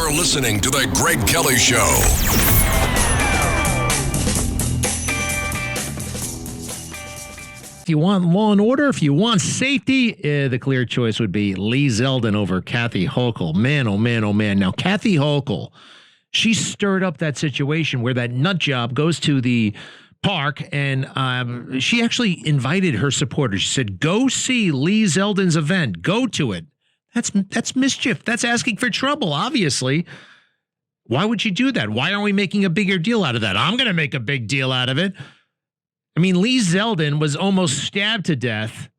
You're listening to The Greg Kelly Show. If you want law and order, if you want safety, the clear choice would be Lee Zeldin over Kathy Hochul. Man, oh man, oh man. Now, Kathy Hochul, she stirred up that situation where that nut job goes to the park, and she actually invited her supporters. She said, go see Lee Zeldin's event. Go to it. That's mischief. That's asking for trouble, obviously. Why would you do that? Why aren't we making a bigger deal out of that? I'm going to make a big deal out of it. I mean, Lee Zeldin was almost stabbed to death,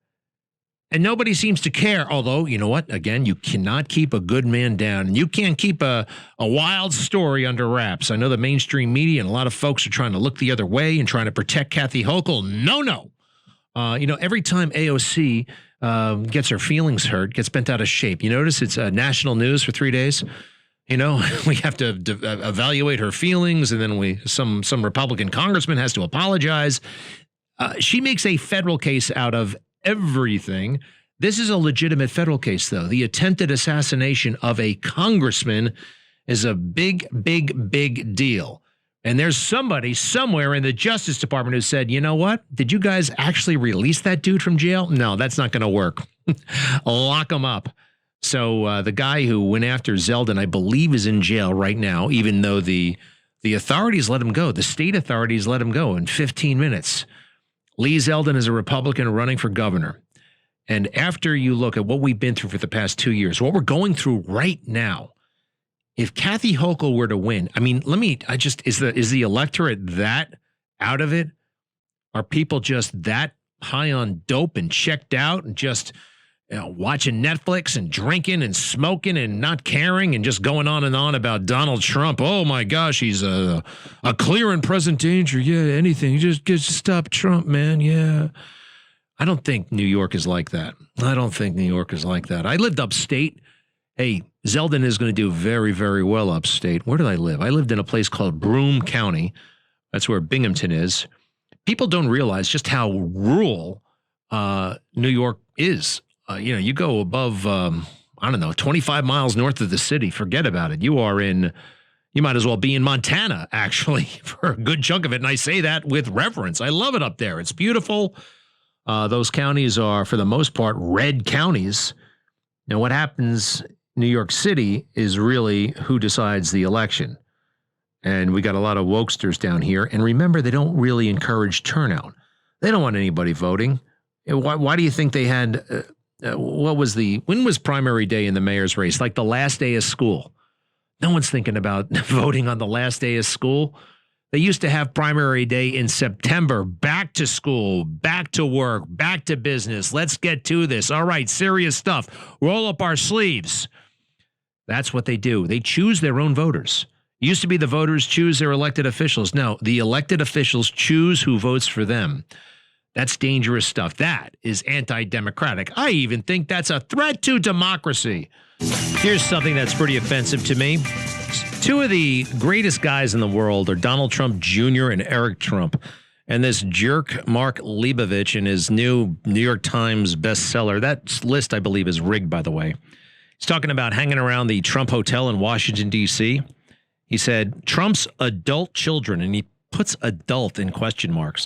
and nobody seems to care. Although, you know what? Again, you cannot keep a good man down, and you can't keep a wild story under wraps. I know the mainstream media and a lot of folks are trying to look the other way and trying to protect Kathy Hochul. No. Every time AOC gets her feelings hurt, gets bent out of shape. You notice it's national news for 3 days. You know, we have to evaluate her feelings, and then some Republican congressman has to apologize. She makes a federal case out of everything. This is a legitimate federal case, though. The attempted assassination of a congressman is a big, big, big deal. And there's somebody somewhere in the Justice Department who said, you know what? Did you guys actually release that dude from jail? No, that's not going to work. Lock him up. So the guy who went after Zeldin, I believe, is in jail right now, even though the authorities let him go. The state authorities let him go in 15 minutes. Lee Zeldin is a Republican running for governor. And after you look at what we've been through for the past 2 years, what we're going through right now, if Kathy Hochul were to win, I mean, is the electorate that out of it? Are people just that high on dope and checked out and just watching Netflix and drinking and smoking and not caring and just going on and on about Donald Trump? Oh my gosh, he's a clear and present danger. Yeah, anything. You just stop Trump, man. Yeah. I don't think New York is like that. I lived upstate. Hey, Zeldin is going to do very, very well upstate. Where did I live? I lived in a place called Broome County. That's where Binghamton is. People don't realize just how rural New York is. You go above, 25 miles north of the city. Forget about it. You might as well be in Montana, actually, for a good chunk of it. And I say that with reverence. I love it up there. It's beautiful. Those counties are, for the most part, red counties. Now, what happens in New York City is really who decides the election. And we got a lot of wokesters down here. And remember, they don't really encourage turnout. They don't want anybody voting. Why do you think they had... when was primary day in the mayor's race? Like the last day of school. No one's thinking about voting on the last day of school. They used to have primary day in September. Back to school, back to work, back to business. Let's get to this. All right, serious stuff. Roll up our sleeves. That's what they do. They choose their own voters. It used to be the voters choose their elected officials. Now, the elected officials choose who votes for them. That's dangerous stuff. That is anti-democratic. I even think that's a threat to democracy. Here's something that's pretty offensive to me. Two of the greatest guys in the world are Donald Trump Jr. and Eric Trump. And this jerk, Mark Lebovich, in his new New York Times bestseller. That list, I believe, is rigged, by the way. He's talking about hanging around the Trump Hotel in Washington, D.C. He said, Trump's adult children, and he puts adult in quotation marks.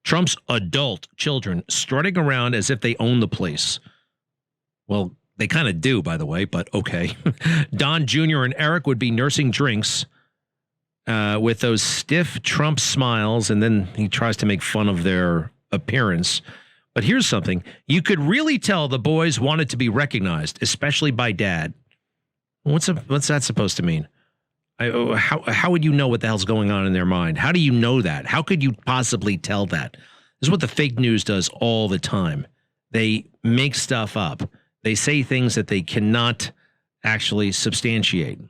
Trump's adult children strutting around as if they own the place. Well, they kind of do, by the way, but okay. Don Jr. and Eric would be nursing drinks with those stiff Trump smiles, and then he tries to make fun of their appearance. But here's something. You could really tell the boys wanted to be recognized, especially by Dad. What's that supposed to mean? How would you know what the hell's going on in their mind? How do you know that? How could you possibly tell that? This is what the fake news does all the time. They make stuff up. They say things that they cannot actually substantiate.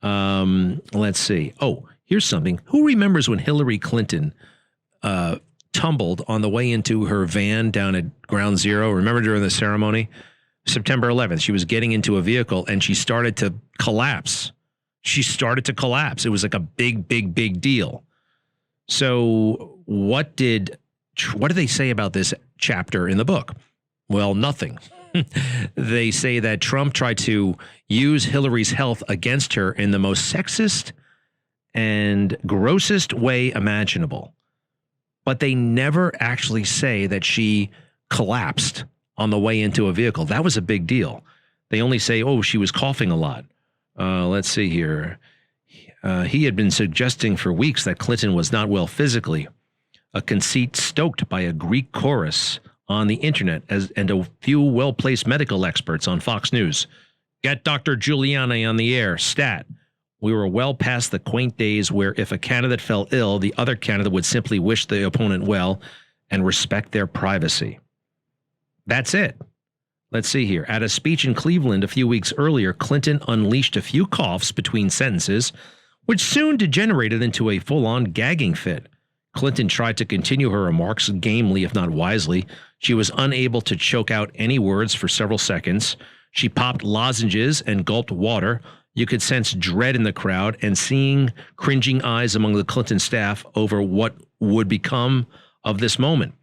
Let's see. Oh, here's something. Who remembers when Hillary Clinton tumbled on the way into her van down at Ground Zero? Remember during the ceremony? September 11th, she was getting into a vehicle and she started to collapse. It was like a big, big, big deal. So what did they say about this chapter in the book? Well, nothing. They say that Trump tried to use Hillary's health against her in the most sexist and grossest way imaginable. But they never actually say that she collapsed on the way into a vehicle. That was a big deal. They only say, oh, she was coughing a lot. Let's see here. He had been suggesting for weeks that Clinton was not well physically, a conceit stoked by a Greek chorus on the internet and a few well-placed medical experts on Fox News. Get Dr. Giuliani on the air. Stat. We were well past the quaint days where if a candidate fell ill, the other candidate would simply wish the opponent well and respect their privacy. That's it. Let's see here. At a speech in Cleveland a few weeks earlier, Clinton unleashed a few coughs between sentences, which soon degenerated into a full-on gagging fit. Clinton tried to continue her remarks gamely, if not wisely. She was unable to choke out any words for several seconds. She popped lozenges and gulped water. You could sense dread in the crowd and seeing cringing eyes among the Clinton staff over what would become of this moment.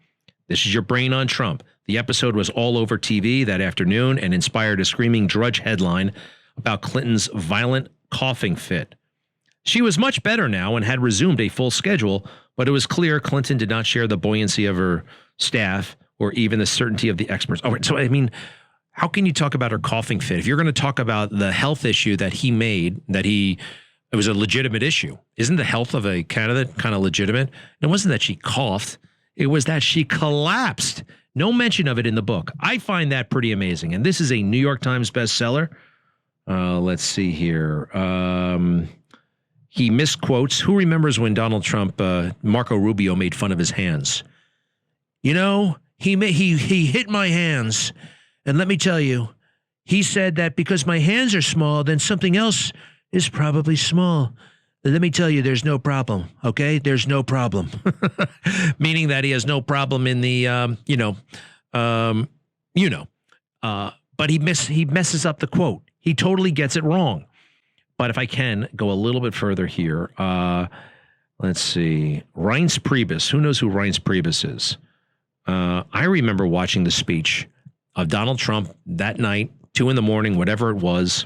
This is your brain on Trump. The episode was all over TV that afternoon and inspired a screaming Drudge headline about Clinton's violent coughing fit. She was much better now and had resumed a full schedule, but it was clear Clinton did not share the buoyancy of her staff or even the certainty of the experts. All right, so, I mean, how can you talk about her coughing fit? If you're going to talk about the health issue that he made, it was a legitimate issue. Isn't the health of a candidate kind of legitimate? And it wasn't that she coughed. It was that she collapsed. No mention of it in the book. I find that pretty amazing. And this is a New York Times bestseller. Let's see here. He misquotes. Who remembers when Donald Trump, Marco Rubio, made fun of his hands? You know, he hit my hands. And let me tell you, he said that because my hands are small, then something else is probably small. Let me tell you, there's no problem. Okay, there's no problem. Meaning that he has no problem in the, but he messes up the quote. He totally gets it wrong. But if I can go a little bit further here, let's see. Reince Priebus. Who knows who Reince Priebus is? I remember watching the speech of Donald Trump that night, 2 a.m, whatever it was,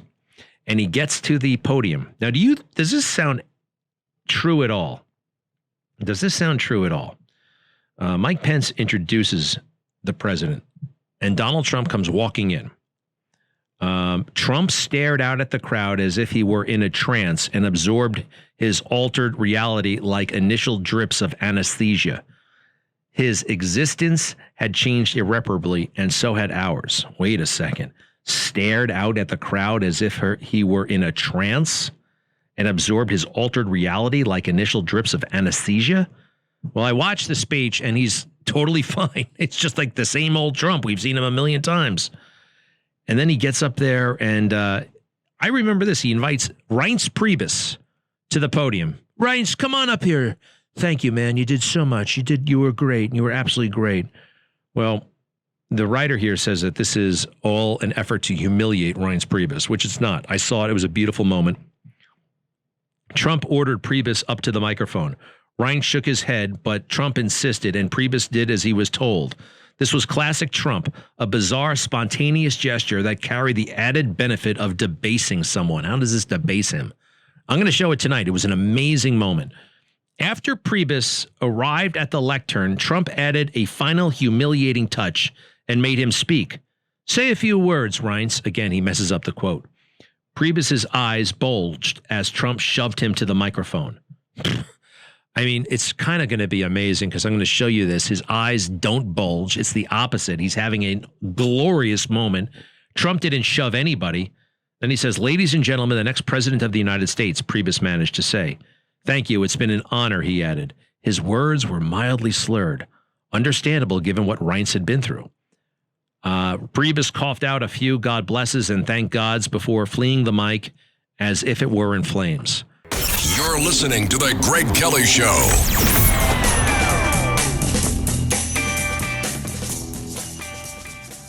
and he gets to the podium. Now, does this sound true at all? Does this sound true at all? Mike Pence introduces the president, and Donald Trump comes walking in. Trump stared out at the crowd as if he were in a trance and absorbed his altered reality like initial drips of anesthesia. His existence had changed irreparably, and so had ours. Wait a second. Stared out at the crowd as if he were in a trance and absorbed his altered reality like initial drips of anesthesia? Well, I watched the speech, and he's totally fine. It's just like the same old Trump. We've seen him a million times. And then he gets up there, and I remember this. He invites Reince Priebus to the podium. Reince, come on up here. Thank you, man. You did so much. You were great. You were absolutely great. Well, the writer here says that this is all an effort to humiliate Reince Priebus, which it's not. I saw it. It was a beautiful moment. Trump ordered Priebus up to the microphone. Reince shook his head, but Trump insisted, and Priebus did as he was told. This was classic Trump, a bizarre, spontaneous gesture that carried the added benefit of debasing someone. How does this debase him? I'm going to show it tonight. It was an amazing moment. After Priebus arrived at the lectern, Trump added a final humiliating touch and made him speak. Say a few words, Reince. Again, he messes up the quote. Priebus's eyes bulged as Trump shoved him to the microphone. I mean, it's kind of going to be amazing because I'm going to show you this. His eyes don't bulge. It's the opposite. He's having a glorious moment. Trump didn't shove anybody. Then he says, ladies and gentlemen, the next president of the United States, Priebus managed to say. Thank you. It's been an honor, he added. His words were mildly slurred. Understandable given what Reince had been through. Priebus coughed out a few God blesses and thank gods before fleeing the mic as if it were in flames. You're listening to The Greg Kelly Show.